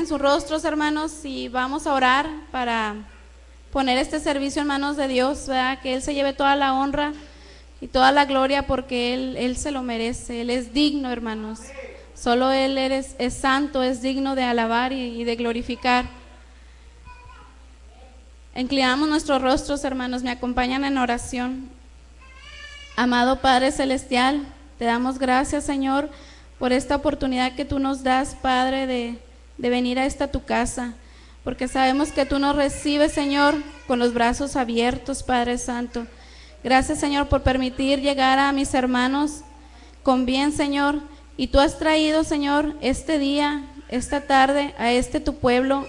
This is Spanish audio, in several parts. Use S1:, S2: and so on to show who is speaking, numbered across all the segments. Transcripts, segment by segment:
S1: sus rostros, hermanos, y vamos a orar para poner este servicio en manos de Dios, ¿verdad? Que Él se lleve toda la honra y toda la gloria, porque Él se lo merece. Él es digno, hermanos. Solo Él es santo, es digno de alabar y de glorificar. Inclinamos nuestros rostros, hermanos, me acompañan en oración. Amado Padre Celestial, te damos gracias, Señor, por esta oportunidad que tú nos das, Padre, de venir a esta tu casa, porque sabemos que tú nos recibes, Señor, con los brazos abiertos, Padre Santo. Gracias, Señor, por permitir llegar a mis hermanos con bien, Señor, y tú has traído, Señor, este día, esta tarde, a este tu pueblo,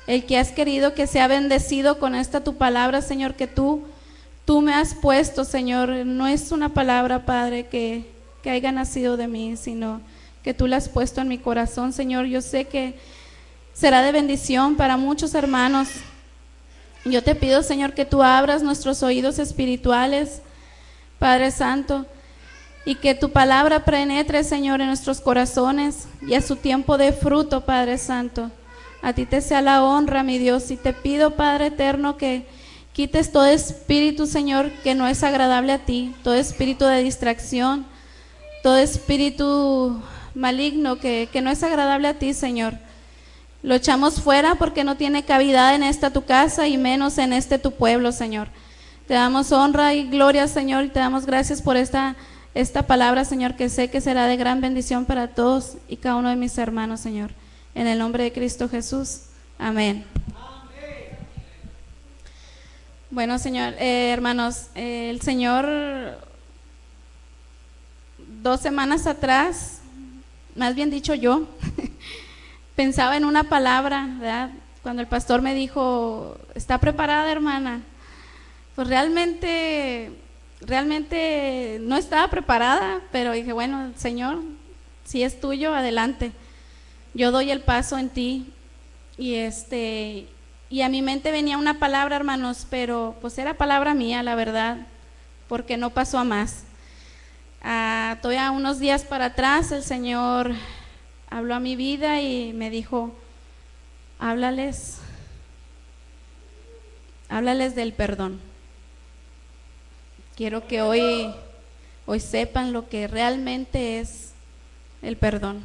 S1: el que has querido que sea bendecido con esta tu palabra, Señor, que tú me has puesto, Señor. No es una palabra, Padre, que haya nacido de mí, sino que tú la has puesto en mi corazón, Señor. Yo sé que será de bendición para muchos hermanos. Yo te pido, Señor, que tú abras nuestros oídos espirituales, Padre Santo, y que tu palabra penetre, Señor, en nuestros corazones y a su tiempo de fruto, Padre Santo. A ti te sea la honra, mi Dios, y te pido, Padre eterno, que quites todo espíritu, Señor, que no es agradable a ti, todo espíritu de distracción, todo espíritu maligno que no es agradable a ti, Señor. Lo echamos fuera porque no tiene cavidad en esta tu casa y menos en este tu pueblo, Señor. Te damos honra y gloria, Señor, y te damos gracias por esta palabra, Señor, que sé que será de gran bendición para todos y cada uno de mis hermanos, Señor. En el nombre de Cristo Jesús. Amén. Bueno, Señor, hermanos, el Señor 2 semanas atrás, más bien dicho yo, pensaba en una palabra, ¿verdad? Cuando el pastor me dijo, ¿está preparada, hermana? Pues realmente no estaba preparada, pero dije, bueno, Señor, si es tuyo, adelante. Yo doy el paso en ti. Y a mi mente venía una palabra, hermanos, pero pues era palabra mía, la verdad, porque no pasó a más. Todavía unos días para atrás el Señor habló a mi vida y me dijo, háblales del perdón. Quiero que hoy sepan lo que realmente es el perdón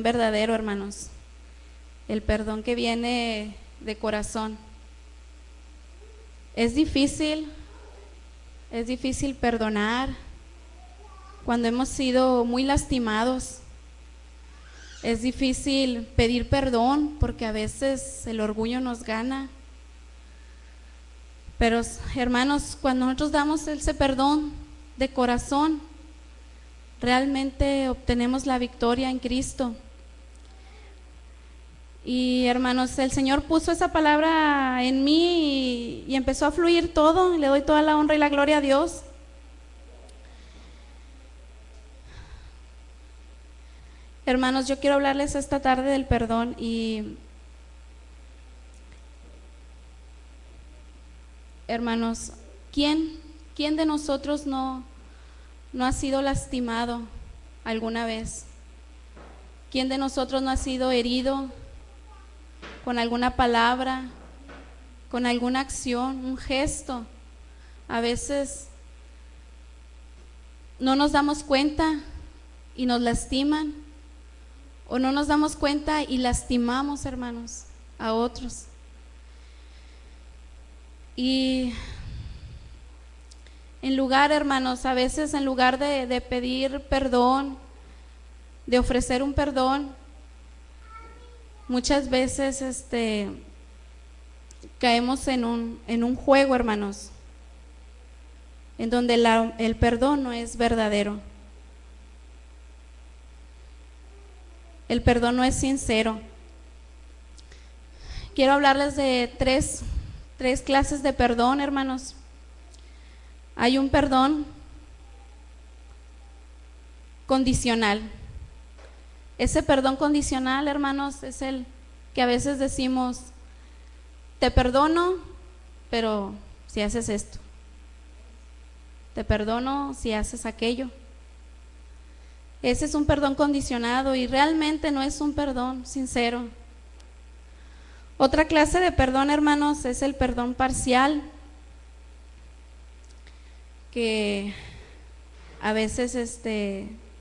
S1: verdadero, hermanos, el perdón que viene de corazón. Es difícil perdonar cuando hemos sido muy lastimados. Es difícil pedir perdón porque a veces el orgullo nos gana. Pero, hermanos, cuando nosotros damos ese perdón de corazón, realmente obtenemos la victoria en Cristo. Y, hermanos, el Señor puso esa palabra en mí y empezó a fluir todo. Le doy toda la honra y la gloria a Dios. Hermanos, yo quiero hablarles esta tarde del perdón y, hermanos, ¿quién de nosotros no ha sido lastimado alguna vez? ¿Quién de nosotros no ha sido herido con alguna palabra, con alguna acción, un gesto? A veces no nos damos cuenta y nos lastiman, o no nos damos cuenta y lastimamos, hermanos, a otros. Y en lugar, hermanos, a veces en lugar de pedir perdón, de ofrecer un perdón, muchas veces caemos en un juego, hermanos, en donde el perdón no es verdadero. El perdón no es sincero. Quiero hablarles de tres clases de perdón, hermanos. Hay un perdón condicional. Ese perdón condicional, hermanos, es el que a veces decimos, te perdono, pero si haces esto. Te perdono si haces aquello. Ese es un perdón condicionado y realmente no es un perdón sincero. Otra clase de perdón, hermanos, es el perdón parcial, que a veces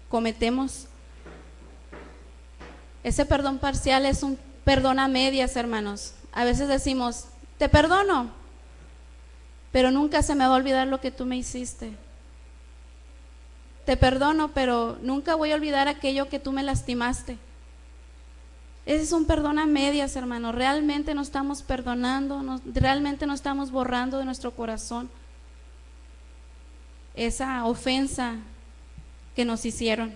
S1: cometemos. Ese perdón parcial es un perdón a medias, hermanos. A veces decimos, te perdono, pero nunca se me va a olvidar lo que tú me hiciste. Te perdono, pero nunca voy a olvidar aquello que tú me lastimaste. Ese es un perdón a medias, hermano. Realmente no estamos perdonando, realmente no estamos borrando de nuestro corazón esa ofensa que nos hicieron.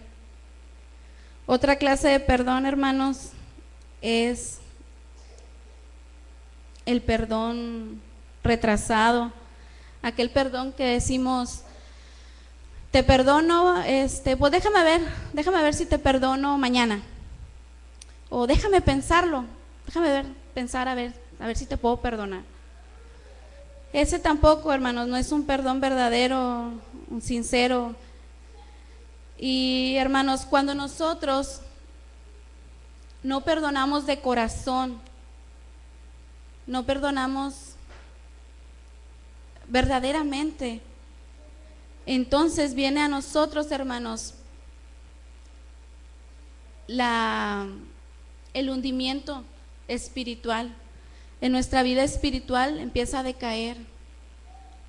S1: Otra clase de perdón, hermanos, es el perdón retrasado. Aquel perdón que decimos, te perdono, pues déjame ver si te perdono mañana. O déjame pensarlo, pensar a ver si te puedo perdonar. Ese tampoco, hermanos, no es un perdón verdadero, un sincero. Y hermanos, cuando nosotros no perdonamos de corazón, no perdonamos verdaderamente, entonces viene a nosotros, hermanos, el hundimiento espiritual. En nuestra vida espiritual empieza a decaer,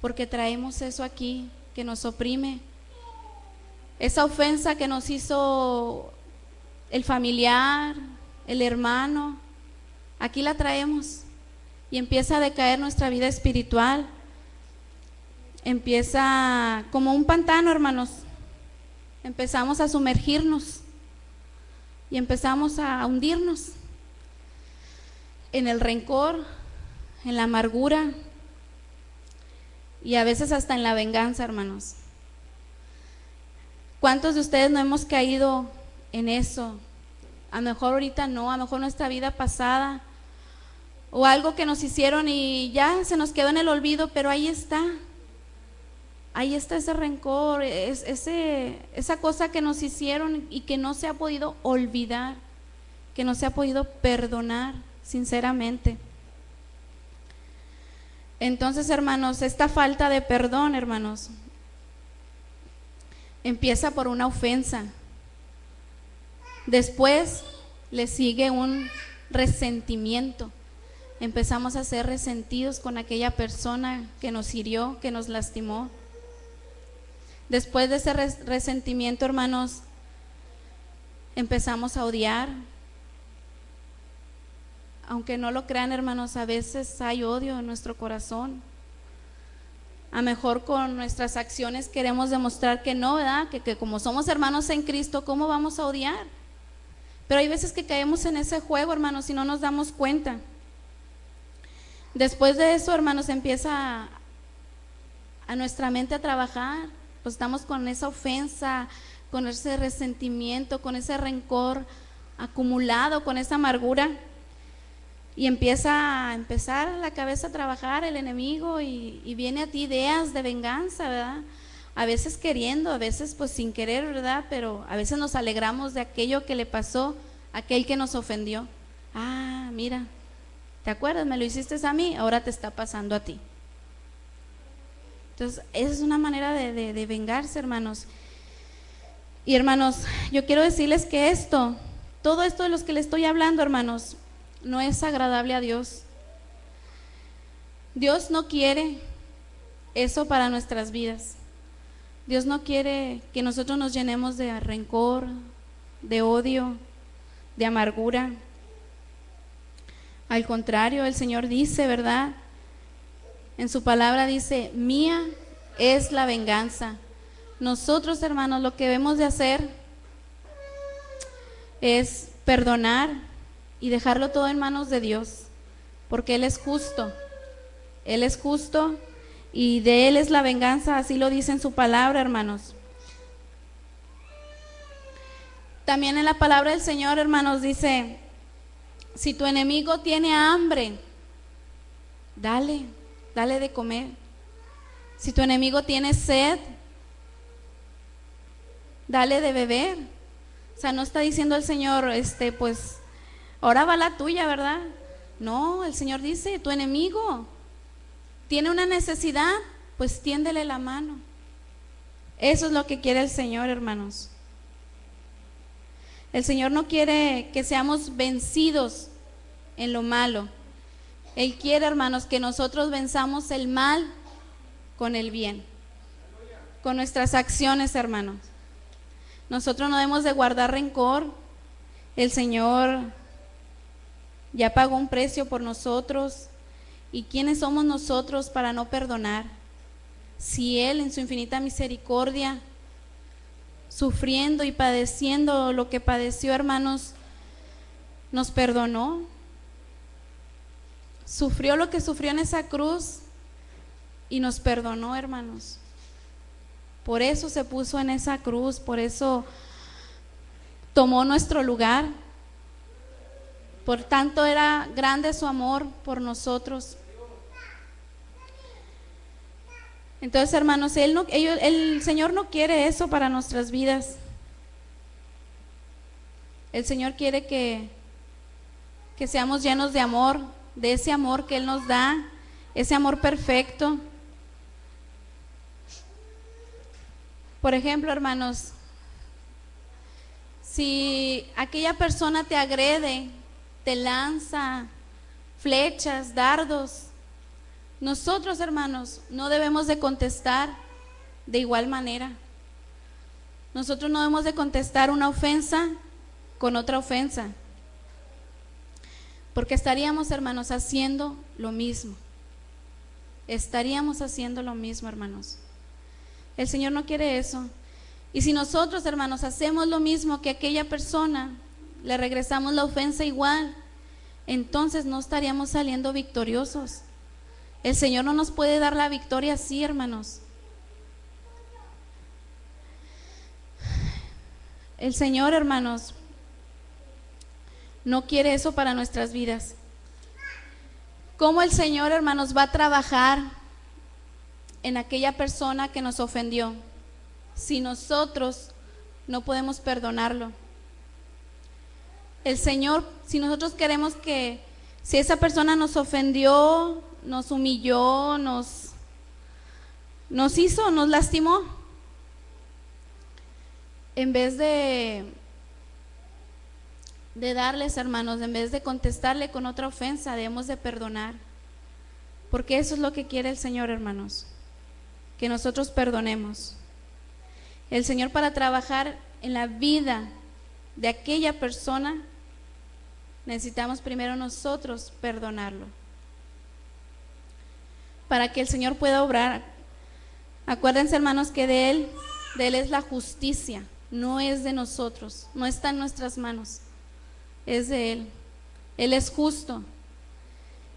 S1: porque traemos eso aquí que nos oprime. Esa ofensa que nos hizo el familiar, el hermano, aquí la traemos y empieza a decaer nuestra vida espiritual. Empieza como un pantano, hermanos. Empezamos a sumergirnos y empezamos a hundirnos en el rencor, en la amargura y a veces hasta en la venganza, hermanos. ¿Cuántos de ustedes no hemos caído en eso? A lo mejor ahorita no, a lo mejor nuestra vida pasada, o algo que nos hicieron y ya se nos quedó en el olvido, pero ahí está ese rencor, esa cosa que nos hicieron y que no se ha podido olvidar, que no se ha podido perdonar sinceramente. Entonces, hermanos, esta falta de perdón, hermanos, empieza por una ofensa. Después le sigue un resentimiento. Empezamos a ser resentidos con aquella persona que nos hirió, que nos lastimó. Después de ese resentimiento, hermanos, empezamos a odiar. Aunque no lo crean, hermanos, a veces hay odio en nuestro corazón. A lo mejor con nuestras acciones queremos demostrar que no, ¿verdad? Que como somos hermanos en Cristo, ¿cómo vamos a odiar? Pero hay veces que caemos en ese juego, hermanos, y no nos damos cuenta. Después de eso, hermanos, empieza a nuestra mente a trabajar. Pues estamos con esa ofensa, con ese resentimiento, con ese rencor acumulado, con esa amargura. Y empieza a empezar la cabeza a trabajar el enemigo y viene a ti ideas de venganza, ¿verdad? A veces queriendo, a veces pues sin querer, ¿verdad? Pero a veces nos alegramos de aquello que le pasó a aquel que nos ofendió. Ah, mira, ¿te acuerdas? Me lo hiciste a mí, ahora te está pasando a ti. Entonces, esa es una manera de vengarse, hermanos. Y hermanos, yo quiero decirles que todo esto de los que les estoy hablando, hermanos, no es agradable a Dios. Dios no quiere eso para nuestras vidas. Dios no quiere que nosotros nos llenemos de rencor, de odio, de amargura. Al contrario, el Señor dice, ¿verdad? En su palabra dice, mía es la venganza. Nosotros, hermanos, lo que debemos de hacer es perdonar y dejarlo todo en manos de Dios, porque Él es justo y de Él es la venganza, así lo dice en su palabra, hermanos. También en la palabra del Señor, hermanos, dice, si tu enemigo tiene hambre, dale de comer. Si tu enemigo tiene sed, dale de beber. O sea, no está diciendo el Señor, pues, ahora va la tuya, ¿verdad? No, el Señor dice, tu enemigo tiene una necesidad, pues tiéndele la mano. Eso es lo que quiere el Señor, hermanos. El Señor no quiere que seamos vencidos en lo malo. Él quiere, hermanos, que nosotros venzamos el mal con el bien, con nuestras acciones, hermanos. Nosotros no debemos de guardar rencor. El Señor ya pagó un precio por nosotros. ¿Y quiénes somos nosotros para no perdonar? Si Él en su infinita misericordia, sufriendo y padeciendo lo que padeció, hermanos, nos perdonó, sufrió lo que sufrió en esa cruz y nos perdonó, hermanos. Por eso se puso en esa cruz, por eso tomó nuestro lugar. Por tanto era grande su amor por nosotros. Entonces, hermanos, el Señor no quiere eso para nuestras vidas. El Señor quiere que seamos llenos de amor, de ese amor que Él nos da, ese amor perfecto. Por ejemplo, hermanos, si aquella persona te agrede, te lanza flechas, dardos, nosotros, hermanos, no debemos de contestar de igual manera. Nosotros no debemos de contestar una ofensa con otra ofensa, porque estaríamos, hermanos, haciendo lo mismo. Estaríamos haciendo lo mismo, hermanos. El Señor no quiere eso. Y si nosotros, hermanos, hacemos lo mismo que aquella persona, le regresamos la ofensa igual, entonces no estaríamos saliendo victoriosos. El Señor no nos puede dar la victoria así, hermanos. El Señor, hermanos, no quiere eso para nuestras vidas. ¿Cómo el Señor, hermanos, va a trabajar en aquella persona que nos ofendió si nosotros no podemos perdonarlo? El Señor, si nosotros queremos que, si esa persona nos ofendió, nos humilló, nos hizo, nos lastimó, en vez de darles, hermanos, en vez de contestarle con otra ofensa, debemos de perdonar, porque eso es lo que quiere el Señor, hermanos, que nosotros perdonemos. El Señor, para trabajar en la vida de aquella persona, necesitamos primero nosotros perdonarlo, para que el Señor pueda obrar. Acuérdense, hermanos, que de Él es la justicia, no es de nosotros, no está en nuestras manos, es de Él. Él es justo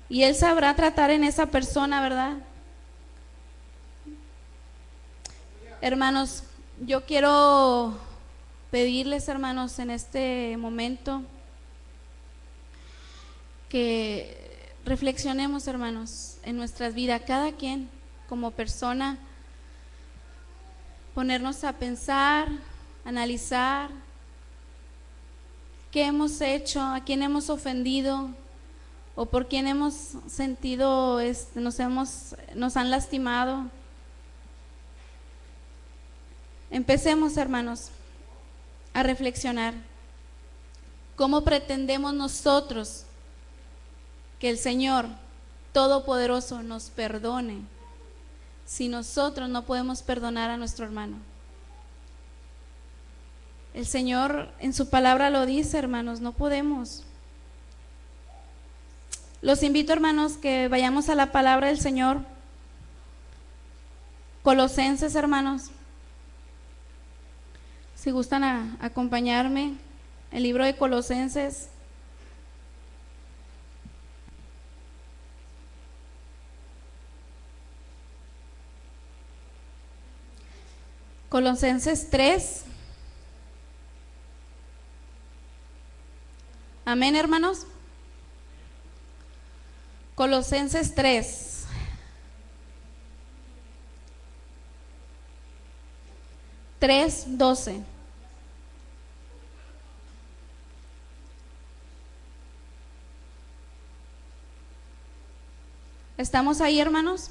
S1: y Él sabrá tratar en esa persona, ¿verdad? Hermanos, yo quiero pedirles, hermanos, en este momento que reflexionemos, hermanos, en nuestras vidas, cada quien como persona, ponernos a pensar, analizar qué hemos hecho, a quién hemos ofendido o por quién hemos sentido, nos han lastimado. Empecemos, hermanos, a reflexionar. ¿Cómo pretendemos nosotros que el Señor Todopoderoso nos perdone si nosotros no podemos perdonar a nuestro hermano? El Señor en su palabra lo dice, hermanos, no podemos. Los invito, hermanos, que vayamos a la palabra del Señor. Colosenses, hermanos, si gustan acompañarme, el libro de Colosenses. Colosenses 3. Amén, hermanos. Colosenses 3. ¿Estamos ahí, hermanos?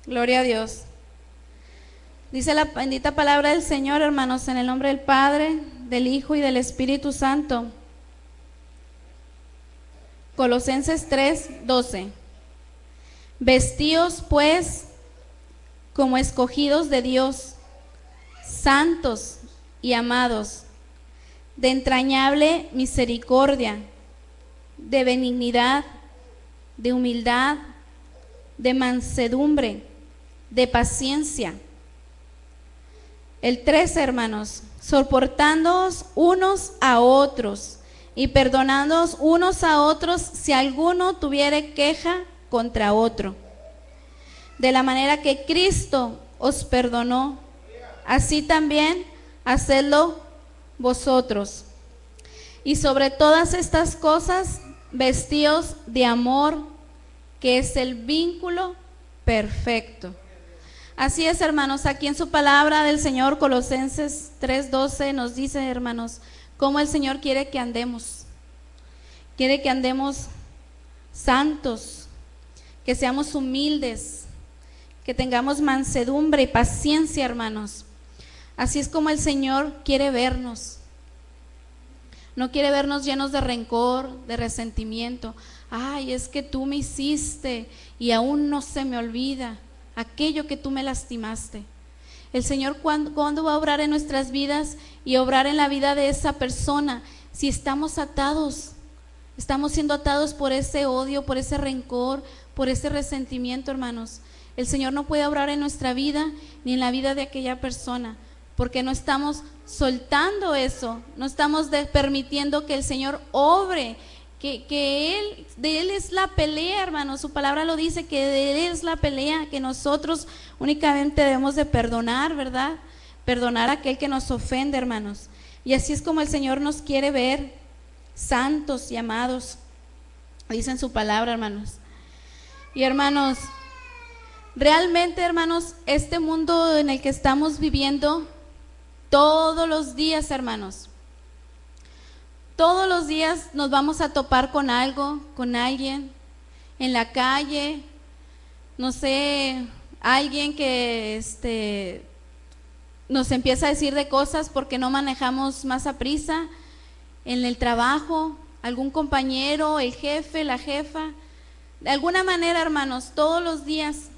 S1: Gloria a Dios. Dice la bendita palabra del Señor, hermanos, en el nombre del Padre, del Hijo y del Espíritu Santo. Colosenses 3:12. Vestíos pues como escogidos de Dios, santos y amados, de entrañable misericordia, de benignidad, de humildad, de mansedumbre, de paciencia. El 13, hermanos, soportándoos unos a otros y perdonándoos unos a otros si alguno tuviere queja contra otro. De la manera que Cristo os perdonó, así también hacedlo vosotros. Y sobre todas estas cosas, vestíos de amor, que es el vínculo perfecto. Así es, hermanos, aquí en su palabra del Señor, Colosenses 3:12, nos dice, hermanos, cómo el Señor quiere que andemos. Quiere que andemos santos, que seamos humildes, que tengamos mansedumbre y paciencia, hermanos. Así es como el Señor quiere vernos. No quiere vernos llenos de rencor, de resentimiento. Ay, es que tú me hiciste y aún no se me olvida aquello que tú me lastimaste. El Señor, ¿cuándo va a obrar en nuestras vidas y obrar en la vida de esa persona? Si estamos atados, estamos siendo atados por ese odio, por ese rencor, por ese resentimiento, hermanos. El Señor no puede obrar en nuestra vida ni en la vida de aquella persona, porque no estamos soltando eso, no estamos permitiendo que el Señor obre, que de Él es la pelea, hermanos. Su palabra lo dice, que de Él es la pelea, que nosotros únicamente debemos de perdonar, ¿verdad? Perdonar a aquel que nos ofende, hermanos. Y así es como el Señor nos quiere ver, santos y amados, dice en su palabra, hermanos. Y hermanos, realmente, hermanos, este mundo en el que estamos viviendo, todos los días, hermanos, todos los días nos vamos a topar con algo, con alguien, en la calle, no sé, alguien que nos empieza a decir de cosas porque no manejamos más a prisa, en el trabajo, algún compañero, el jefe, la jefa. De alguna manera, hermanos, todos los días,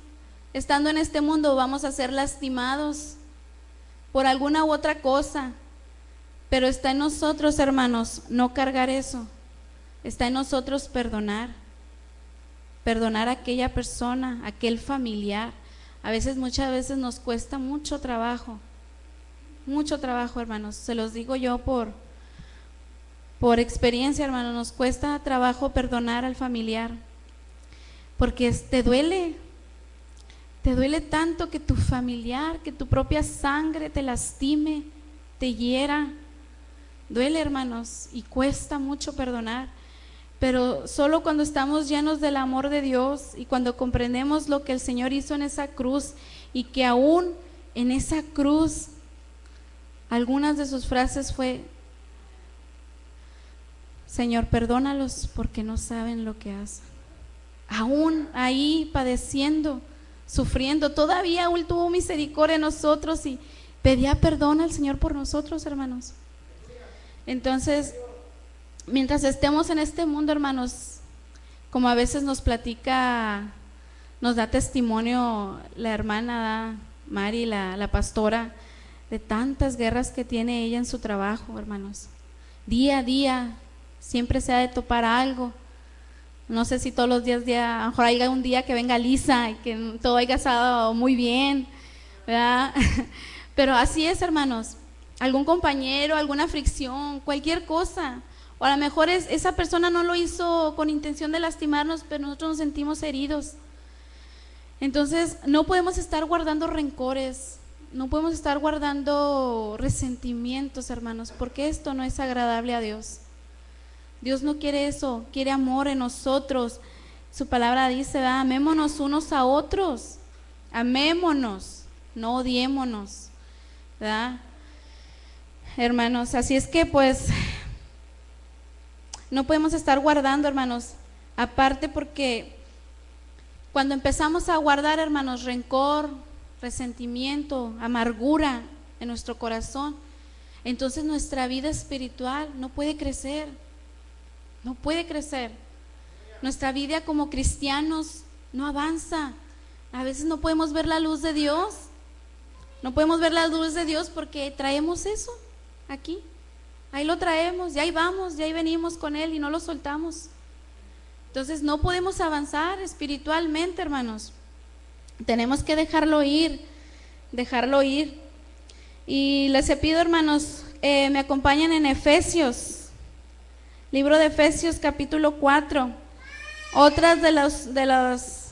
S1: estando en este mundo, vamos a ser lastimados por alguna u otra cosa. Pero está en nosotros, hermanos, no cargar eso. Está en nosotros perdonar a aquella persona, a aquel familiar. Muchas veces nos cuesta mucho trabajo, hermanos. Se los digo yo por experiencia, hermanos, nos cuesta trabajo perdonar al familiar, porque te duele tanto que tu familiar, que tu propia sangre te lastime, te hiera. Duele, hermanos, y cuesta mucho perdonar, pero solo cuando estamos llenos del amor de Dios y cuando comprendemos lo que el Señor hizo en esa cruz, y que aún en esa cruz algunas de sus frases fue: Señor, perdónalos porque no saben lo que hacen. Aún ahí padeciendo, sufriendo, todavía Él tuvo misericordia de nosotros y pedía perdón al Señor por nosotros, hermanos. Entonces, mientras estemos en este mundo, hermanos, como a veces nos platica, nos da testimonio la hermana Mari, la pastora, de tantas guerras que tiene ella en su trabajo, hermanos. Día a día, siempre se ha de topar algo. No sé si todos los días, a lo mejor haya un día que venga lisa y que todo haya estado muy bien, ¿verdad? Pero así es, hermanos. Algún compañero, alguna fricción, cualquier cosa. O a lo mejor esa persona no lo hizo con intención de lastimarnos, pero nosotros nos sentimos heridos. Entonces, no podemos estar guardando rencores, no podemos estar guardando resentimientos, hermanos, porque esto no es agradable a Dios. Dios no quiere eso, quiere amor en nosotros. Su palabra dice, ¿verdad? Amémonos unos a otros, amémonos, no odiémonos, ¿verdad? Hermanos, así es que pues no podemos estar guardando, hermanos, aparte porque Cuando empezamos a guardar, hermanos, rencor, resentimiento, amargura en nuestro corazón, entonces nuestra vida espiritual no puede crecer, no puede crecer. Nuestra vida como cristianos no avanza. A veces no podemos ver la luz de Dios. No podemos ver la luz de Dios porque traemos eso aquí. Ahí lo traemos, y ahí vamos, y ahí venimos con Él y no lo soltamos. Entonces no podemos avanzar espiritualmente, hermanos. Tenemos que dejarlo ir, dejarlo ir. Y les pido, hermanos, me acompañen en Efesios, libro de Efesios capítulo 4. Otras de los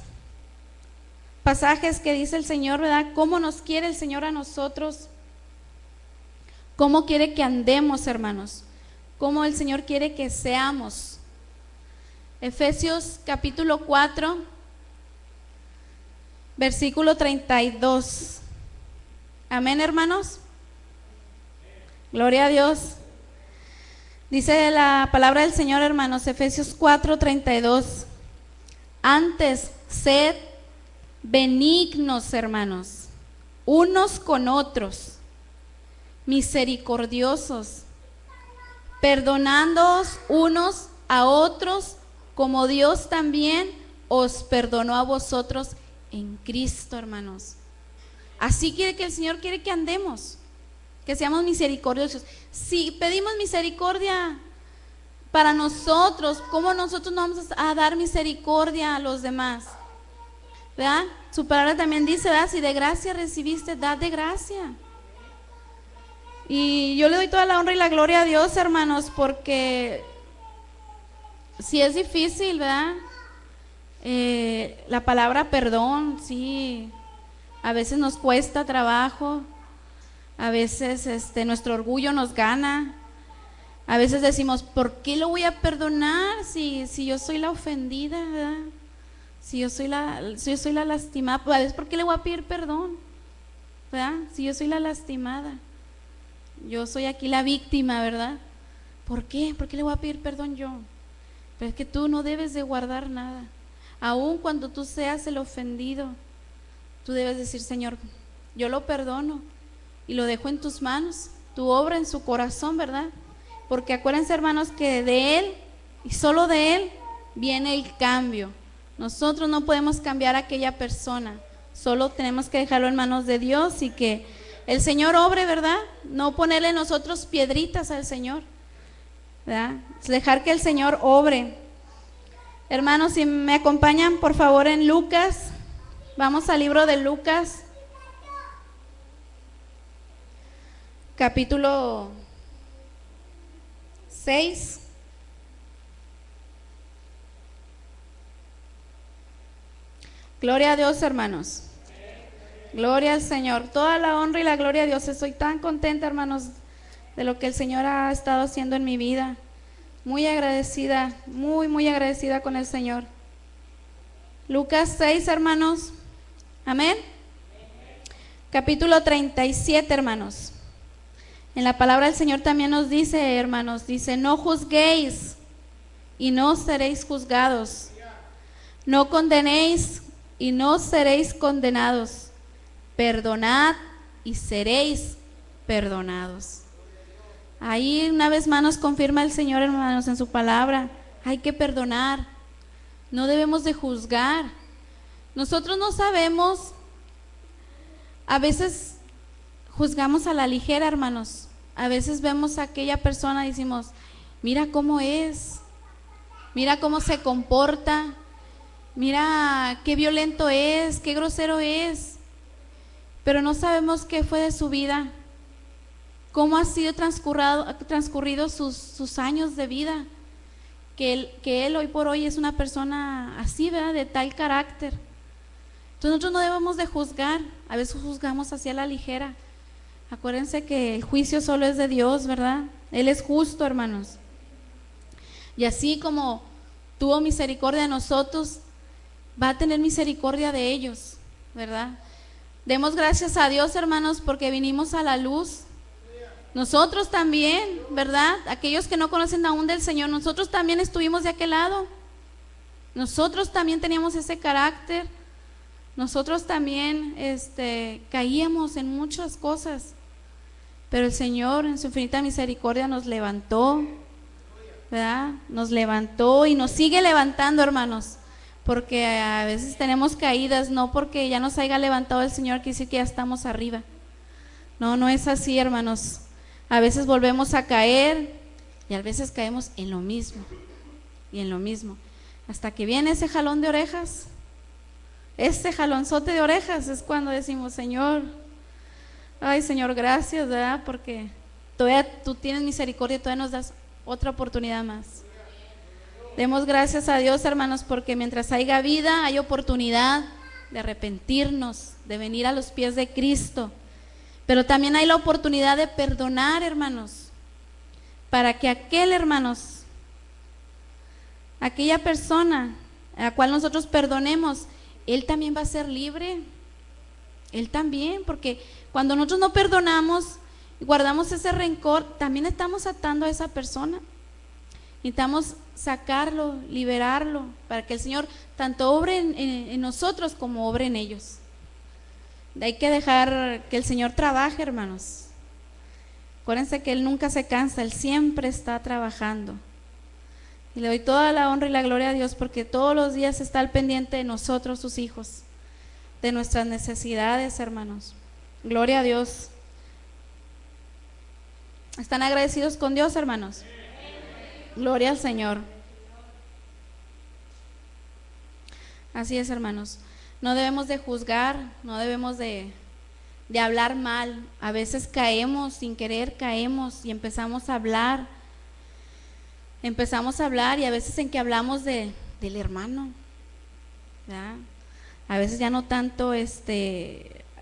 S1: pasajes que dice el Señor, ¿verdad? ¿Cómo nos quiere el Señor a nosotros? ¿Cómo quiere que andemos, hermanos? ¿Cómo el Señor quiere que seamos? Efesios capítulo 4, versículo 32. Amén, hermanos. Gloria a Dios. Dice la palabra del Señor, hermanos, Efesios 4, 32. Antes, sed benignos, hermanos, unos con otros, misericordiosos, perdonándoos unos a otros, como Dios también os perdonó a vosotros en Cristo, hermanos. Así quiere que el Señor quiere que andemos, que seamos misericordiosos. Si pedimos misericordia para nosotros, ¿cómo nosotros no vamos a dar misericordia a los demás? ¿Verdad? Su palabra también dice, ¿verdad? Si de gracia recibiste, dad de gracia. Y yo le doy toda la honra y la gloria a Dios, hermanos, porque sí es difícil, ¿verdad? La palabra perdón, sí, a veces nos cuesta trabajo, a veces nuestro orgullo nos gana, a veces decimos, ¿por qué lo voy a perdonar si yo soy la ofendida, ¿verdad? Si yo soy la lastimada, pues, ¿por qué le voy a pedir perdón? ¿Verdad? Si yo soy la lastimada, yo soy aquí la víctima, ¿verdad? ¿Por qué? ¿Por qué le voy a pedir perdón yo? Pero es que tú no debes de guardar nada. Aun cuando tú seas el ofendido, tú debes decir, Señor, yo lo perdono y lo dejo en tus manos, tu obra en su corazón, ¿verdad? Porque acuérdense, hermanos, que de Él y solo de Él viene el cambio. Nosotros no podemos cambiar a aquella persona, solo tenemos que dejarlo en manos de Dios y que el Señor obre, ¿verdad? No ponerle nosotros piedritas al Señor, ¿verdad? Dejar que el Señor obre. Hermanos, si me acompañan por favor en Lucas, vamos al libro de Lucas, capítulo 6. Gloria a Dios, hermanos. Gloria al Señor. Toda la honra y la gloria a Dios. Estoy tan contenta, hermanos, de lo que el Señor ha estado haciendo en mi vida. Muy agradecida, muy agradecida con el Señor. Lucas 6, hermanos. Amén. Capítulo 37, hermanos. En la palabra del Señor también nos dice, hermanos, dice, no juzguéis y no seréis juzgados. No condenéis y no seréis condenados. Perdonad y seréis perdonados. Ahí una vez más nos confirma el Señor, hermanos, en su palabra. Hay que perdonar. No debemos de juzgar. Nosotros no sabemos, a veces juzgamos a la ligera, hermanos. A veces vemos a aquella persona y decimos, mira cómo es, mira cómo se comporta, mira qué violento es, qué grosero es, pero no sabemos qué fue de su vida, cómo ha sido transcurrido sus años de vida, que él hoy por hoy es una persona así, ¿verdad? De tal carácter. Entonces nosotros no debemos de juzgar, a veces juzgamos hacia la ligera. Acuérdense que el juicio solo es de Dios, ¿verdad? Él es justo, hermanos. Y así como tuvo misericordia de nosotros, va a tener misericordia de ellos, ¿verdad? Demos gracias a Dios, hermanos, porque vinimos a la luz. Nosotros también, ¿verdad? Aquellos que no conocen aún del Señor, nosotros también estuvimos de aquel lado. Nosotros también teníamos ese carácter. Nosotros también caíamos en muchas cosas, pero el Señor en su infinita misericordia nos levantó, ¿verdad? Nos levantó y nos sigue levantando, hermanos, porque a veces tenemos caídas, no porque ya nos haya levantado el Señor quiere decir que ya estamos arriba. No, no es así, hermanos. A veces volvemos a caer y a veces caemos en lo mismo y en lo mismo, hasta que viene ese jalón de orejas. Este jalonzote de orejas es cuando decimos, Señor, ay Señor, gracias, ¿verdad? Porque todavía tú tienes misericordia, todavía nos das otra oportunidad más. Demos gracias a Dios, hermanos, porque mientras haya vida, hay oportunidad de arrepentirnos, de venir a los pies de Cristo. Pero también hay la oportunidad de perdonar, hermanos, para que aquella persona a la cual nosotros perdonemos, él también va a ser libre, él también, porque cuando nosotros no perdonamos y guardamos ese rencor, también estamos atando a esa persona. Necesitamos sacarlo, liberarlo, para que el Señor tanto obre en nosotros como obre en ellos. Hay que dejar que el Señor trabaje, hermanos. Acuérdense que Él nunca se cansa, Él siempre está trabajando. Y le doy toda la honra y la gloria a Dios porque todos los días está al pendiente de nosotros, sus hijos, de nuestras necesidades, hermanos. Gloria a Dios. ¿Están agradecidos con Dios, hermanos? Gloria al Señor. Así es, hermanos. No debemos de juzgar, no debemos de hablar mal. A veces caemos, sin querer caemos y empezamos a hablar y a veces en que hablamos del hermano, ¿verdad? A veces ya no tanto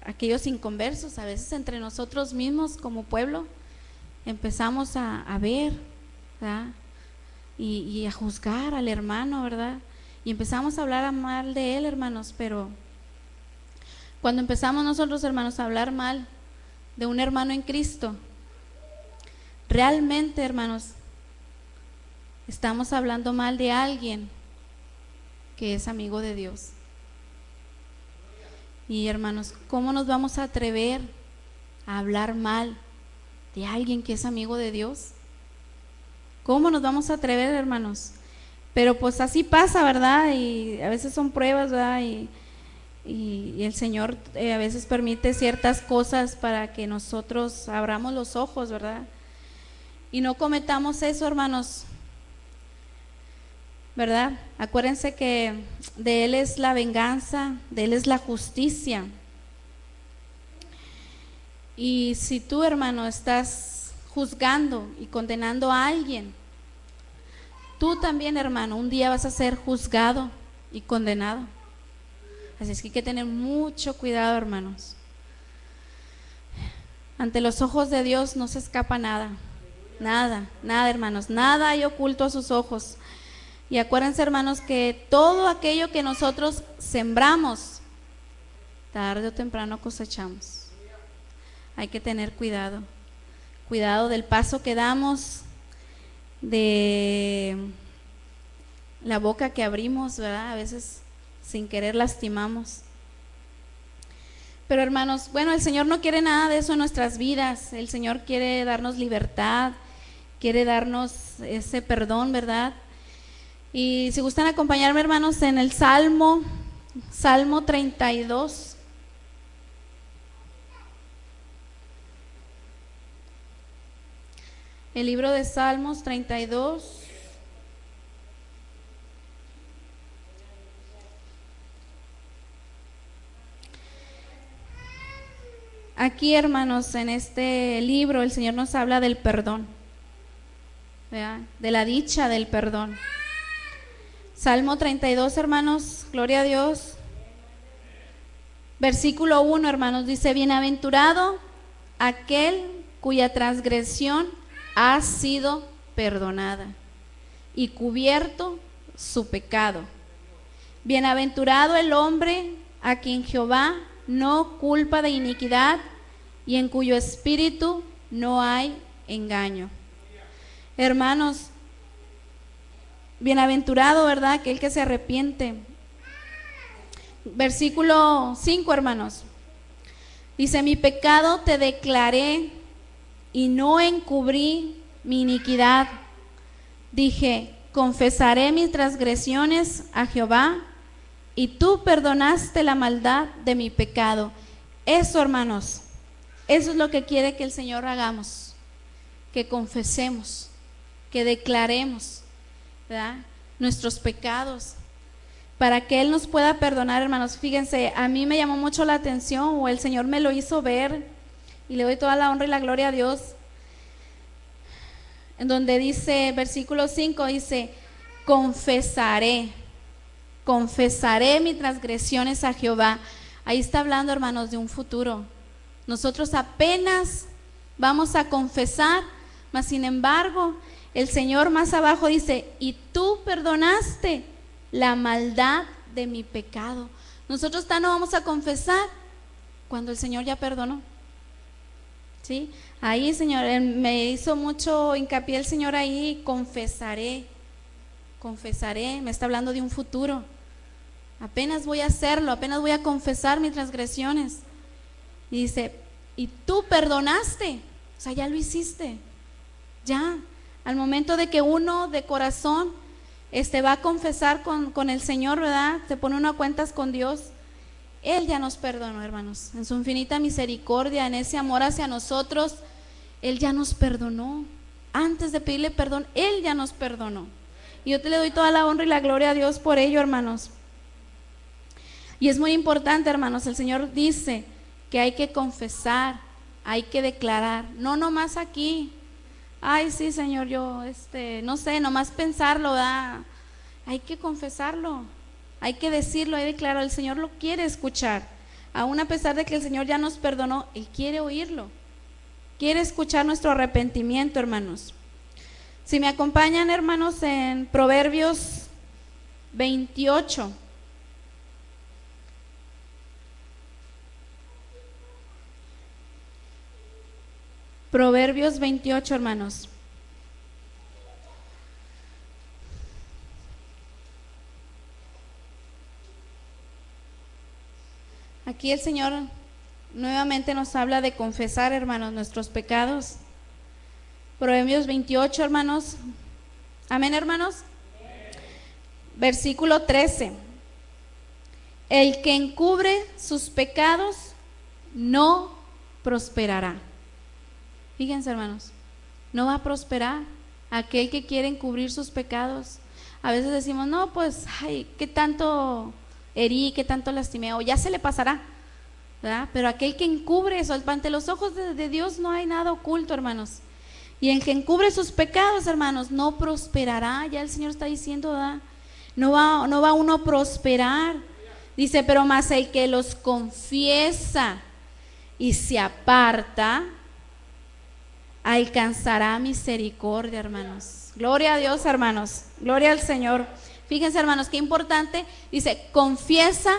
S1: aquellos inconversos, a veces entre nosotros mismos como pueblo empezamos a ver, ¿verdad? Y a juzgar al hermano, ¿verdad? Y empezamos a hablar mal de él, hermanos, pero cuando empezamos nosotros, hermanos, a hablar mal de un hermano en Cristo, realmente, hermanos, estamos hablando mal de alguien que es amigo de Dios. Y hermanos, ¿cómo nos vamos a atrever a hablar mal de alguien que es amigo de Dios? ¿Cómo nos vamos a atrever, hermanos? Pero pues así pasa, ¿verdad? Y a veces son pruebas, ¿verdad? Y el Señor a veces permite ciertas cosas para que nosotros abramos los ojos, ¿verdad? Y no cometamos eso, hermanos, ¿verdad? Acuérdense que de Él es la venganza, de Él es la justicia. Y si tú, hermano, estás juzgando y condenando a alguien, tú también, hermano, un día vas a ser juzgado y condenado. Así es que hay que tener mucho cuidado, hermanos. Ante los ojos de Dios no se escapa nada, nada, nada, hermanos, nada hay oculto a sus ojos. Y acuérdense, hermanos, que todo aquello que nosotros sembramos, tarde o temprano cosechamos. Hay que tener cuidado, cuidado del paso que damos, de la boca que abrimos, ¿verdad? A veces sin querer lastimamos. Pero hermanos, bueno, el Señor no quiere nada de eso en nuestras vidas. El Señor quiere darnos libertad, quiere darnos ese perdón, ¿verdad? Y si gustan acompañarme, hermanos, en el Salmo 32. El libro de Salmos 32. Aquí, hermanos, en este libro el Señor nos habla del perdón, ¿verdad? De la dicha del perdón. Salmo 32, hermanos, gloria a Dios. Versículo 1, hermanos, dice: bienaventurado aquel cuya transgresión ha sido perdonada y cubierto su pecado. Bienaventurado el hombre a quien Jehová no culpa de iniquidad y en cuyo espíritu no hay engaño. Hermanos, bienaventurado, ¿verdad? Aquel que se arrepiente, Versículo 5, hermanos. Dice, mi pecado te declaré y no encubrí mi iniquidad. Dije, confesaré mis transgresiones a Jehová, y tú perdonaste la maldad de mi pecado. Eso, hermanos, eso es lo que quiere que el Señor hagamos, que confesemos, que declaremos, ¿verdad?, nuestros pecados, para que Él nos pueda perdonar, hermanos. Fíjense, a mí me llamó mucho la atención, o el Señor me lo hizo ver, y le doy toda la honra y la gloria a Dios, en donde dice, versículo 5, dice, confesaré mis transgresiones a Jehová. Ahí está hablando, hermanos, de un futuro. Nosotros apenas vamos a confesar, mas sin embargo, el Señor más abajo dice, y tú perdonaste la maldad de mi pecado. Nosotros no vamos a confesar cuando el Señor ya perdonó. ¿Sí? Ahí, Señor, me hizo mucho hincapié el Señor ahí, confesaré, me está hablando de un futuro. Apenas voy a hacerlo, apenas voy a confesar mis transgresiones. Y dice, y tú perdonaste, o sea, ya lo hiciste, ya. Al momento de que uno de corazón va a confesar con el Señor, ¿verdad?, se pone uno a cuentas con Dios, Él ya nos perdonó, hermanos, en su infinita misericordia, en ese amor hacia nosotros, Él ya nos perdonó. Antes de pedirle perdón, Él ya nos perdonó. Y yo te le doy toda la honra y la gloria a Dios por ello, hermanos. Y es muy importante, hermanos, el Señor dice que hay que confesar, hay que declarar, no nomás aquí, ay sí, Señor, yo no sé, nomás pensarlo, ¿verdad? Hay que confesarlo, hay que decirlo, hay que declararlo. El Señor lo quiere escuchar, aún a pesar de que el Señor ya nos perdonó, Él quiere oírlo, quiere escuchar nuestro arrepentimiento, hermanos. Si me acompañan, hermanos, en Proverbios 28. Proverbios 28, hermanos. Aquí el Señor nuevamente nos habla de confesar, hermanos, nuestros pecados. Proverbios 28, hermanos. Amén, hermanos. Versículo 13. El que encubre sus pecados no prosperará. Fíjense, hermanos, no va a prosperar aquel que quiere encubrir sus pecados. A veces decimos, no, pues, ay, qué tanto herí, qué tanto lastimé, o ya se le pasará, ¿verdad? Pero aquel que encubre eso, ante los ojos de Dios no hay nada oculto, hermanos. Y el que encubre sus pecados, hermanos, no prosperará. Ya el Señor está diciendo, ¿verdad? No va uno a prosperar. Dice, pero más el que los confiesa y se aparta, alcanzará misericordia, hermanos. Gloria a Dios, hermanos. Gloria al Señor. Fíjense, hermanos, qué importante. Dice, confiesa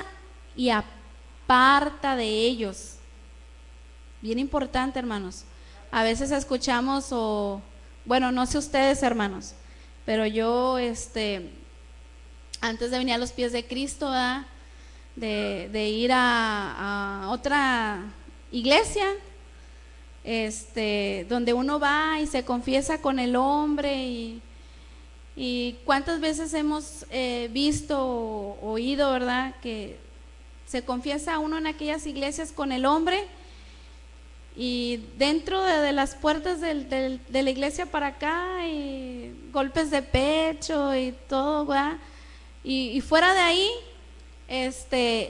S1: y aparta de ellos. Bien importante, hermanos. A veces escuchamos, bueno, no sé ustedes, hermanos, pero yo, antes de venir a los pies de Cristo, ¿verdad?, de ir a otra iglesia, donde uno va y se confiesa con el hombre, y cuántas veces hemos visto o oído, ¿verdad?, que se confiesa uno en aquellas iglesias con el hombre, y dentro de las puertas de la iglesia para acá, y golpes de pecho y todo, ¿verdad? Y fuera de ahí,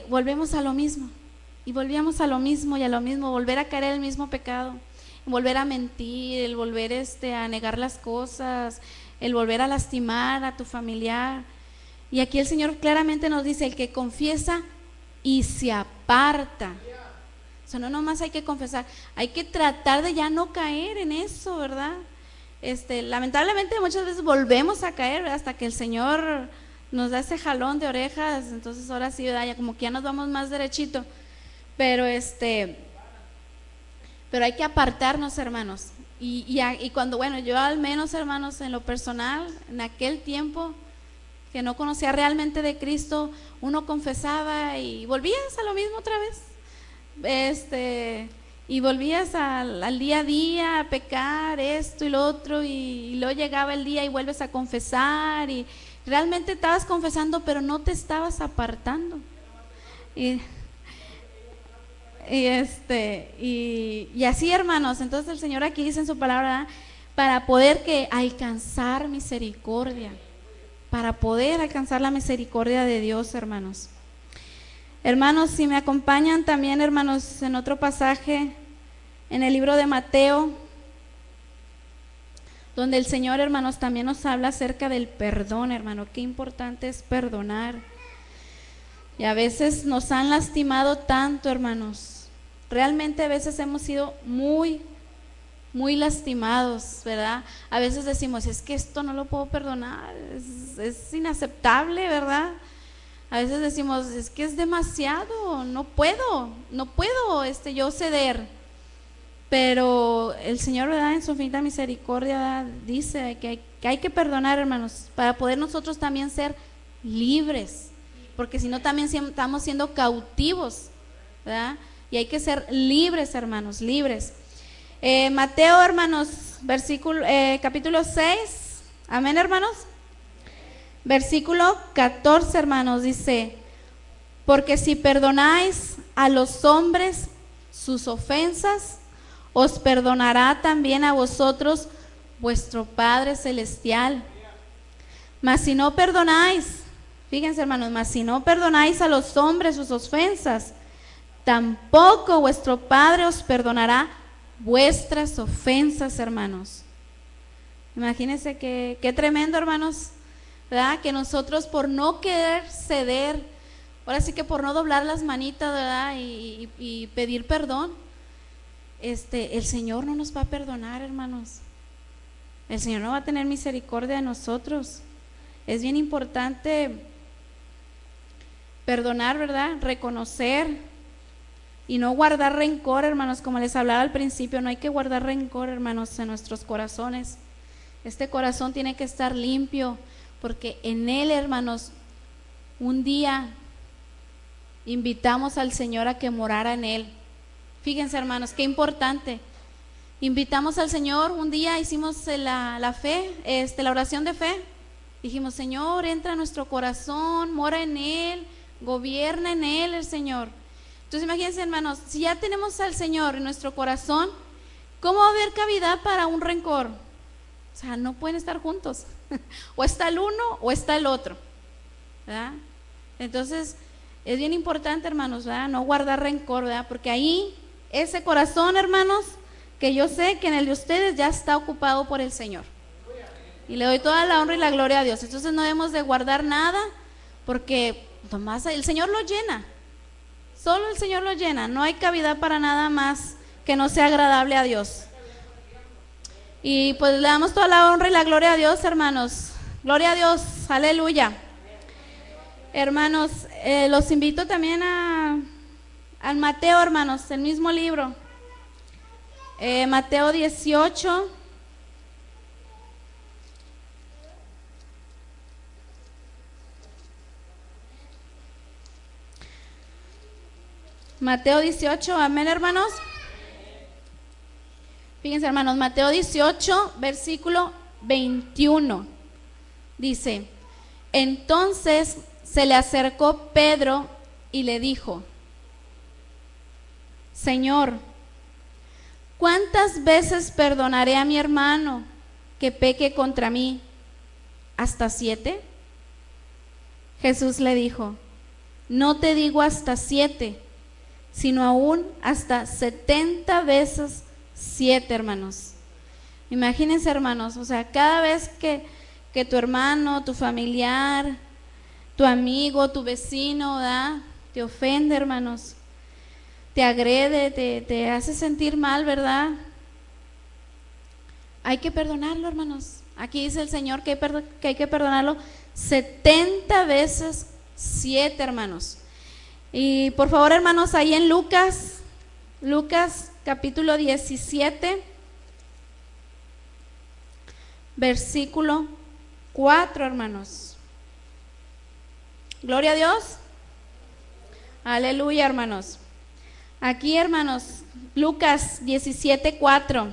S1: volvemos a lo mismo, y volvíamos a lo mismo y a lo mismo, volver a caer en el mismo pecado, volver a mentir, el volver a negar las cosas, el volver a lastimar a tu familiar. Y aquí el Señor claramente nos dice, el que confiesa y se aparta. O sea, no nomás hay que confesar, hay que tratar de ya no caer en eso, ¿verdad? Lamentablemente muchas veces volvemos a caer, ¿verdad?, hasta que el Señor nos da ese jalón de orejas. Entonces ahora sí, ¿verdad?, ya como que ya nos vamos más derechito, pero hay que apartarnos, hermanos. Y cuando, bueno, yo al menos, hermanos, en lo personal, en aquel tiempo, que no conocía realmente de Cristo, uno confesaba y volvías a lo mismo otra vez. Y volvías al día a día a pecar esto y lo otro, y luego llegaba el día y vuelves a confesar, y realmente estabas confesando pero no te estabas apartando. Y así, hermanos, entonces el Señor aquí dice en su palabra, para poder alcanzar misericordia, para poder alcanzar la misericordia de Dios, hermanos. Hermanos, si me acompañan también, hermanos, en otro pasaje, en el libro de Mateo, donde el Señor, hermanos, también nos habla acerca del perdón, hermano, qué importante es perdonar. Y a veces nos han lastimado tanto, hermanos, realmente a veces hemos sido muy lastimados, ¿verdad? A veces decimos, es que esto no lo puedo perdonar, es inaceptable, ¿verdad? A veces decimos, es que es demasiado, no puedo yo ceder. Pero el Señor, ¿verdad?, en su infinita misericordia, ¿verdad?, dice que hay que perdonar, hermanos, para poder nosotros también ser libres, porque si no también estamos siendo cautivos, ¿verdad? Y hay que ser libres, hermanos, libres. Mateo, hermanos, capítulo 6, amén, hermanos. Versículo 14, hermanos, dice, porque si perdonáis a los hombres sus ofensas, os perdonará también a vosotros vuestro Padre Celestial. Mas si no perdonáis, fíjense, hermanos, mas si no perdonáis a los hombres sus ofensas, tampoco vuestro Padre os perdonará vuestras ofensas, hermanos. Imagínense qué tremendo, hermanos, ¿verdad? Que nosotros, por no querer ceder, ahora sí que por no doblar las manitas, ¿verdad?, y pedir perdón, el Señor no nos va a perdonar, hermanos. El Señor no va a tener misericordia de nosotros. Es bien importante perdonar, ¿verdad?, reconocer y no guardar rencor, hermanos. Como les hablaba al principio, no hay que guardar rencor, hermanos, en nuestros corazones. Este corazón tiene que estar limpio, porque en él, hermanos, un día invitamos al Señor a que morara en él. Fíjense, hermanos, qué importante. Invitamos al Señor, un día hicimos la fe, la oración de fe. Dijimos, Señor, entra a nuestro corazón, mora en él, gobierna en él el Señor. Entonces imagínense, hermanos, si ya tenemos al Señor en nuestro corazón, ¿cómo va a haber cavidad para un rencor? O sea, no pueden estar juntos. O está el uno o está el otro, ¿verdad? Entonces es bien importante, hermanos, ¿verdad?, no guardar rencor, ¿verdad? Porque ahí, ese corazón, hermanos, que yo sé que en el de ustedes ya está ocupado por el Señor. Y le doy toda la honra y la gloria a Dios. Entonces no debemos de guardar nada, porque nomás el Señor lo llena. Solo el Señor lo llena. No hay cavidad para nada más que no sea agradable a Dios. Y pues le damos toda la honra y la gloria a Dios, hermanos. Gloria a Dios, aleluya. Hermanos, los invito también al Mateo, hermanos, el mismo libro. Mateo 18. Mateo 18, amén, hermanos. Fíjense, hermanos, Mateo 18, versículo 21. Dice, entonces se le acercó Pedro y le dijo, Señor, ¿cuántas veces perdonaré a mi hermano que peque contra mí? ¿Hasta 7? Jesús le dijo, no te digo hasta 7, sino aún hasta 70 veces 7, hermanos. Imagínense, hermanos, o sea, cada vez que tu hermano, tu familiar, tu amigo, tu vecino, ¿verdad?, te ofende, hermanos, te agrede, te hace sentir mal, ¿verdad?, hay que perdonarlo, hermanos. Aquí dice el Señor que hay que perdonarlo 70 veces 7, hermanos. Y por favor, hermanos, ahí en Lucas capítulo 17, versículo 4, hermanos. Gloria a Dios. Aleluya, hermanos. Aquí, hermanos, Lucas 17:4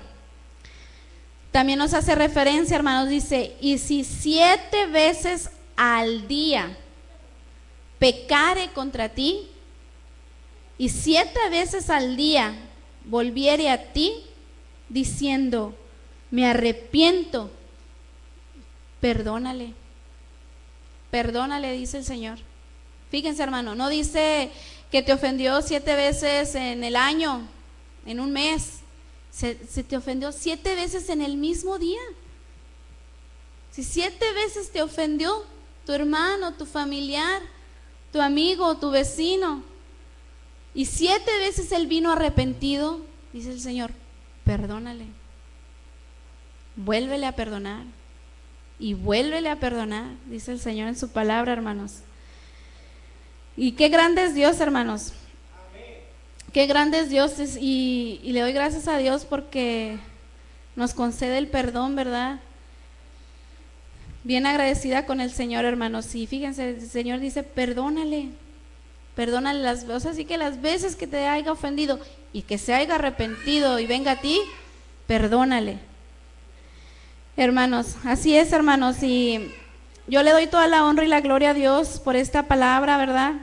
S1: también nos hace referencia, hermanos, dice, y si 7 veces al día pecare contra ti, y 7 veces al día volviere a ti, diciendo, me arrepiento, perdónale, dice el Señor. Fíjense, hermano, no dice que te ofendió 7 veces en el año, en un mes. Se te ofendió 7 veces en el mismo día. Si 7 veces te ofendió tu hermano, tu familiar, tu amigo, tu vecino, y 7 veces él vino arrepentido, dice el Señor, perdónale, vuélvele a perdonar y vuélvele a perdonar, dice el Señor en su palabra, hermanos. Y qué grande es Dios, hermanos. Qué grande es Dios, y le doy gracias a Dios porque nos concede el perdón, ¿verdad? Bien agradecida con el Señor, hermanos. Y fíjense, el Señor dice, perdónale las veces, así que las veces que te haya ofendido y que se haya arrepentido y venga a ti, perdónale. Hermanos, así es, hermanos, y yo le doy toda la honra y la gloria a Dios por esta palabra, ¿verdad?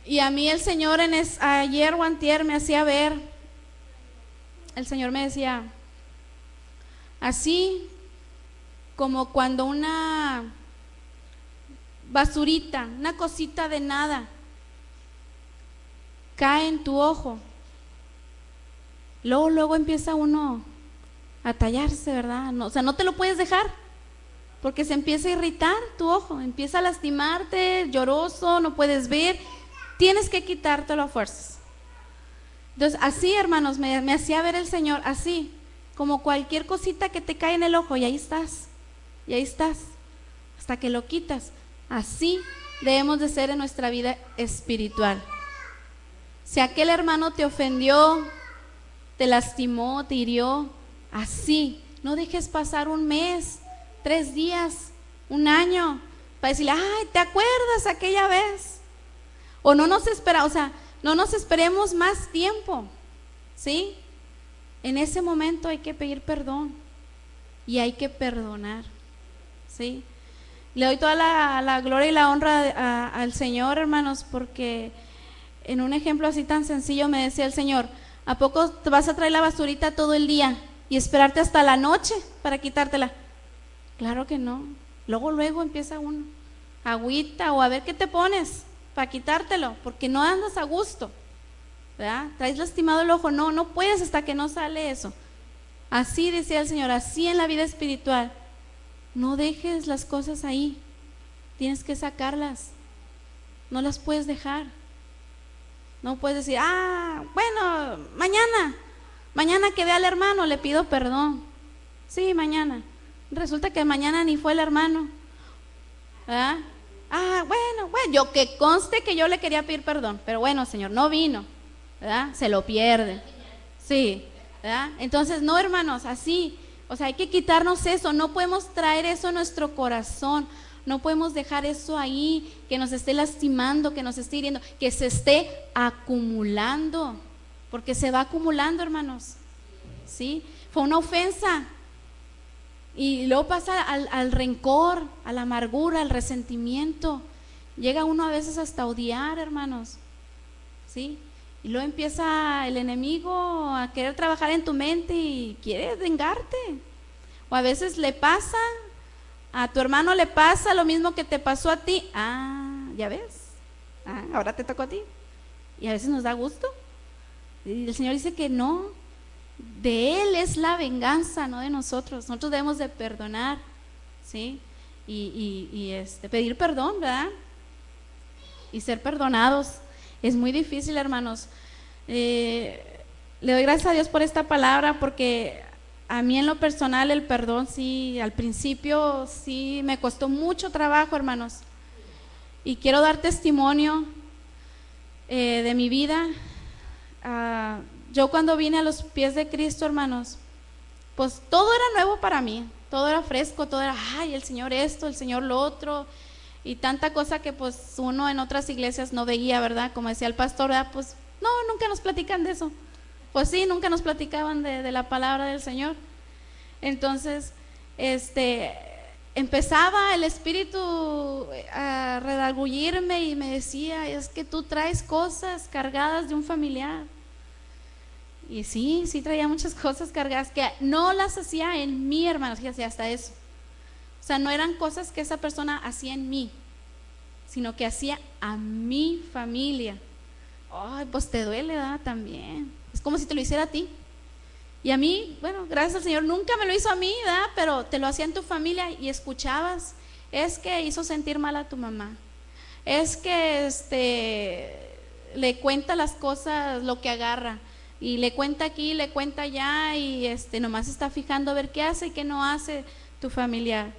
S1: Y a mí el Señor ayer o antier me hacía ver, el Señor me decía, así como cuando una basurita, una cosita de nada, cae en tu ojo, luego empieza uno a tallarse, ¿verdad? No, o sea, no te lo puedes dejar, porque se empieza a irritar tu ojo, empieza a lastimarte, lloroso, no puedes ver. Tienes que quitártelo a fuerzas. Entonces, así, hermanos, me hacía ver el Señor, así, como cualquier cosita que te cae en el ojo, y ahí estás, hasta que lo quitas. Así debemos de ser en nuestra vida espiritual. Si aquel hermano te ofendió, te lastimó, te hirió, así, no dejes pasar un mes, 3 días, un año, para decirle, ay, ¿te acuerdas aquella vez? O no nos esperemos más tiempo, ¿sí? En ese momento hay que pedir perdón y hay que perdonar, ¿sí? Le doy toda la gloria y la honra al Señor, hermanos, porque en un ejemplo así tan sencillo me decía el Señor, ¿a poco te vas a traer la basurita todo el día y esperarte hasta la noche para quitártela? Claro que no. Luego empieza uno, agüita o a ver qué te pones para quitártelo, porque no andas a gusto, ¿verdad? Traes lastimado el ojo, no puedes hasta que no sale eso. Así decía el Señor, así en la vida espiritual, no dejes las cosas ahí, tienes que sacarlas, no las puedes dejar. No puedes decir, bueno, mañana que vea al hermano le pido perdón. Sí, mañana. Resulta que mañana ni fue el hermano, ¿verdad? Bueno, yo que conste que yo le quería pedir perdón, pero bueno, Señor, no vino, ¿verdad? Se lo pierde. Sí, ¿verdad? Entonces, no, hermanos, así, o sea, hay que quitarnos eso, no podemos traer eso a nuestro corazón, no podemos dejar eso ahí, que nos esté lastimando, que nos esté hiriendo, que se esté acumulando, porque se va acumulando, hermanos, ¿sí? Fue una ofensa. Y luego pasa al rencor, a la amargura, al resentimiento. Llega uno a veces hasta odiar, hermanos, ¿sí? Y luego empieza el enemigo a querer trabajar en tu mente y quiere vengarte. O a veces le pasa, a tu hermano le pasa lo mismo que te pasó a ti. Ya ves, ahora te tocó a ti. Y a veces nos da gusto. Y el Señor dice que no. De Él es la venganza, no de nosotros. Nosotros debemos de perdonar, ¿sí? Y pedir perdón, ¿verdad? Y ser perdonados. Es muy difícil, hermanos. Le doy gracias a Dios por esta palabra, porque a mí en lo personal el perdón sí, al principio sí me costó mucho trabajo, hermanos. Y quiero dar testimonio de mi vida. Yo cuando vine a los pies de Cristo, hermanos, pues todo era nuevo para mí, todo era fresco, todo era, el Señor esto, el Señor lo otro, y tanta cosa que pues uno en otras iglesias no veía, ¿verdad? Como decía el pastor, ¿verdad? Pues no, nunca nos platican de eso. Pues sí, nunca nos platicaban de la palabra del Señor. Entonces, empezaba el espíritu a redarguirme y me decía, es que tú traes cosas cargadas de un familiar. Y sí, traía muchas cosas cargadas que no las hacía en mí, hermanos, fíjate, hasta eso. O sea, no eran cosas que esa persona hacía en mí, sino que hacía a mi familia. Ay, pues te duele, ¿verdad? También. Es como si te lo hiciera a ti. Y a mí, bueno, gracias al Señor, nunca me lo hizo a mí, ¿verdad? Pero te lo hacía en tu familia y escuchabas. Es que hizo sentir mal a tu mamá. Es que le cuenta las cosas, lo que agarra. Y le cuenta aquí, le cuenta allá y nomás está fijando a ver qué hace y qué no hace tu familiar.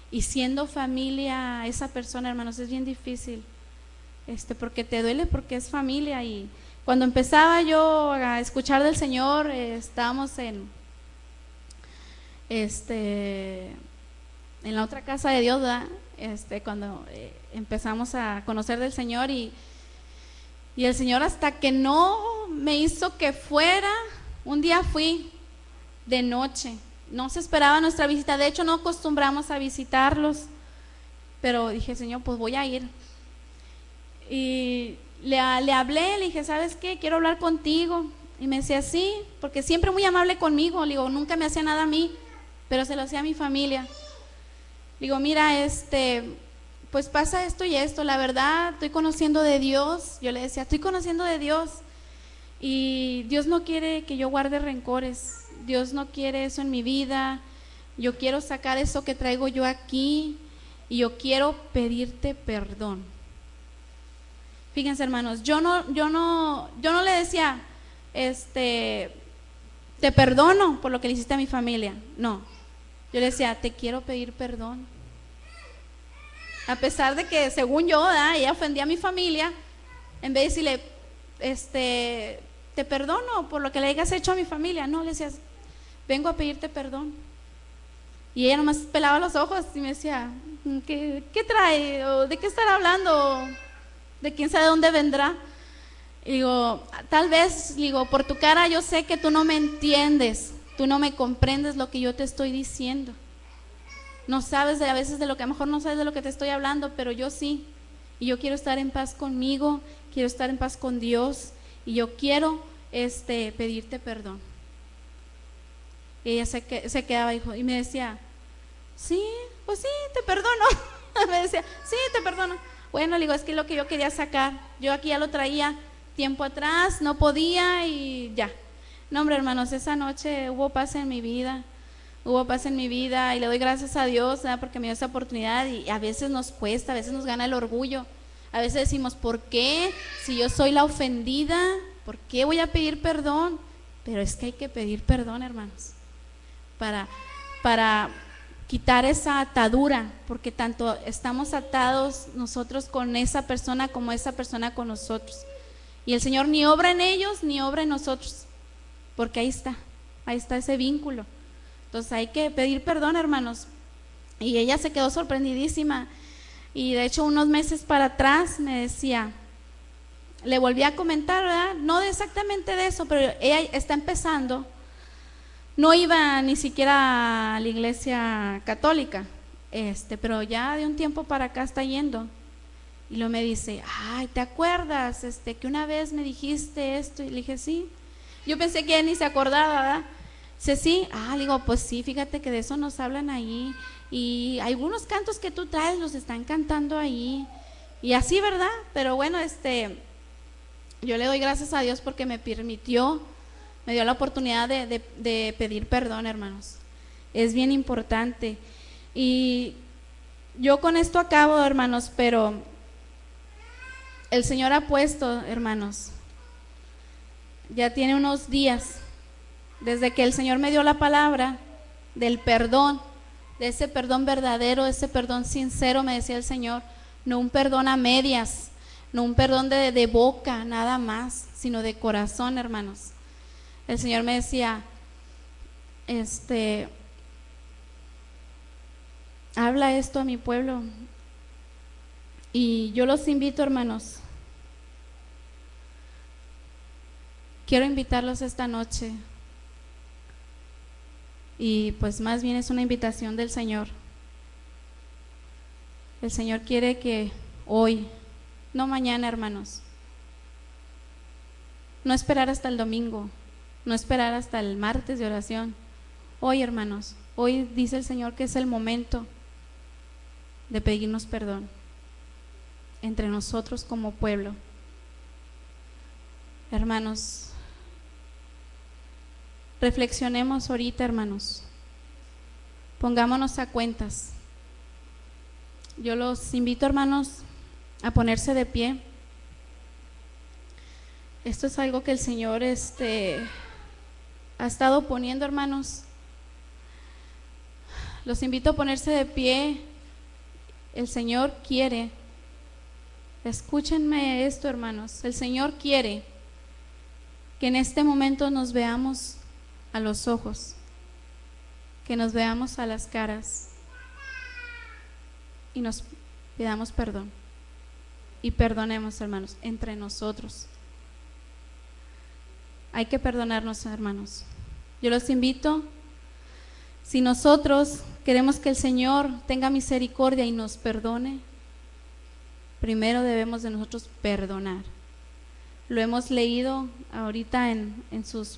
S1: Y siendo familia esa persona, hermanos, es bien difícil. Porque te duele porque es familia. Y cuando empezaba yo a escuchar del Señor, estábamos en la otra casa de Dios, ¿verdad? Cuando empezamos a conocer del Señor y el Señor hasta que no me hizo que fuera, un día fui de noche, no se esperaba nuestra visita, de hecho no acostumbramos a visitarlos, pero dije, Señor, pues voy a ir. Y le hablé, le dije, ¿sabes qué? Quiero hablar contigo. Y me decía, sí, porque siempre muy amable conmigo, le digo, nunca me hacía nada a mí, pero se lo hacía a mi familia. Le digo, mira, pues pasa esto y esto, la verdad, estoy conociendo de Dios. Yo le decía, estoy conociendo de Dios y Dios no quiere que yo guarde rencores, Dios no quiere eso en mi vida, yo quiero sacar eso que traigo yo aquí y yo quiero pedirte perdón. Fíjense, hermanos, yo no le decía, te perdono por lo que le hiciste a mi familia, no, yo le decía, te quiero pedir perdón. A pesar de que, según yo, ella ofendía a mi familia, en vez de decirle, te perdono por lo que le hayas hecho a mi familia, no, le decías, vengo a pedirte perdón. Y ella nomás pelaba los ojos y me decía, ¿qué trae? ¿O de qué estará hablando? ¿De quién sabe dónde vendrá? Y digo, tal vez, por tu cara yo sé que tú no me entiendes, tú no me comprendes lo que yo te estoy diciendo. No sabes a veces de lo que, a lo mejor no sabes de lo que te estoy hablando, pero yo sí. Y yo quiero estar en paz conmigo, quiero estar en paz con Dios y yo quiero pedirte perdón. Y ella se quedaba y me decía, sí, pues sí, te perdono. Me decía, sí, te perdono. Bueno, le digo, es que es lo que yo quería sacar. Yo aquí ya lo traía tiempo atrás, no podía y ya. No, hombre, hermanos, esa noche hubo paz en mi vida. Hubo paz en mi vida y le doy gracias a Dios, ¿verdad? Porque me dio esa oportunidad y a veces nos cuesta, a veces nos gana el orgullo, a veces decimos, ¿por qué? Si yo soy la ofendida, ¿por qué voy a pedir perdón? Pero es que hay que pedir perdón, hermanos, para quitar esa atadura, porque tanto estamos atados nosotros con esa persona como esa persona con nosotros. Y el Señor ni obra en ellos ni obra en nosotros, porque ahí está ese vínculo. Entonces hay que pedir perdón, hermanos. Y ella se quedó sorprendidísima. Y de hecho unos meses para atrás me decía, le volví a comentar, ¿verdad? No exactamente de eso, pero ella está empezando. No iba ni siquiera a la iglesia católica, pero ya de un tiempo para acá está yendo. Y luego me dice, ay, ¿te acuerdas que una vez me dijiste esto? Y le dije, sí. Yo pensé que ella ni se acordaba, ¿verdad? Dice, sí, le digo, pues sí, fíjate que de eso nos hablan ahí y algunos cantos que tú traes los están cantando ahí y así, ¿verdad? Pero bueno, yo le doy gracias a Dios porque me dio la oportunidad de pedir perdón, hermanos. Es bien importante y yo con esto acabo, hermanos, pero el Señor ha puesto, hermanos, ya tiene unos días desde que el Señor me dio la palabra del perdón, de ese perdón verdadero, ese perdón sincero, me decía el Señor, no un perdón a medias, no un perdón de boca, nada más, sino de corazón, hermanos. El Señor me decía, habla esto a mi pueblo, Y yo los invito, hermanos, quiero invitarlos esta noche, y pues más bien es una invitación del Señor. El Señor quiere que hoy, no mañana, hermanos, no esperar hasta el domingo, no esperar hasta el martes de oración. Hoy, hermanos, hoy dice el Señor que es el momento de pedirnos perdón entre nosotros como pueblo. Hermanos, reflexionemos ahorita, hermanos, pongámonos a cuentas. Yo los invito, hermanos, a ponerse de pie. Esto es algo que el Señor ha estado poniendo, hermanos. Los invito a ponerse de pie. El Señor quiere, escúchenme esto, hermanos, el Señor quiere que en este momento nos veamos a los ojos, que nos veamos a las caras y nos pidamos perdón y perdonemos, hermanos, entre nosotros. Hay que perdonarnos, hermanos. Yo los invito, si nosotros queremos que el Señor tenga misericordia y nos perdone, primero debemos de nosotros perdonar. Lo hemos leído ahorita en sus